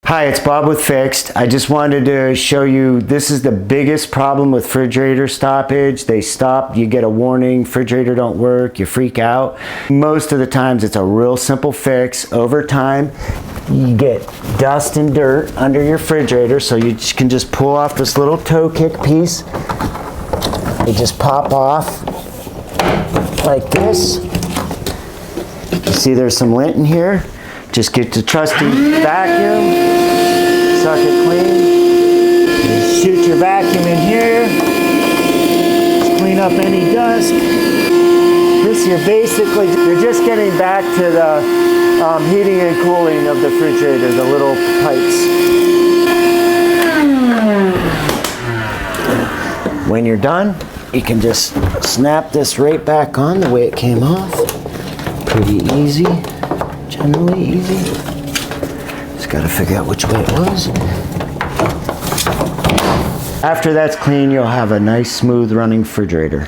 Hi, it's Bob with Fixed. I just wanted to show you, this is the biggest problem with refrigerator stoppage. They stop, you get a warning, refrigerator don't work, you freak out. Most of the times it's a real simple fix. Over time, you get dust and dirt under your refrigerator, so you can just pull off this little toe kick piece. They just pop off like this. You see there's some lint in here. Just get the trusty vacuum, suck it clean, you shoot your vacuum in here, just clean up any dust. This you're just getting back to the heating and cooling of the refrigerator, the little pipes. When you're done, you can just snap this right back on the way it came off. Pretty easy. Generally easy. Just got to figure out which way it was. After that's clean, you'll have a nice smooth running refrigerator.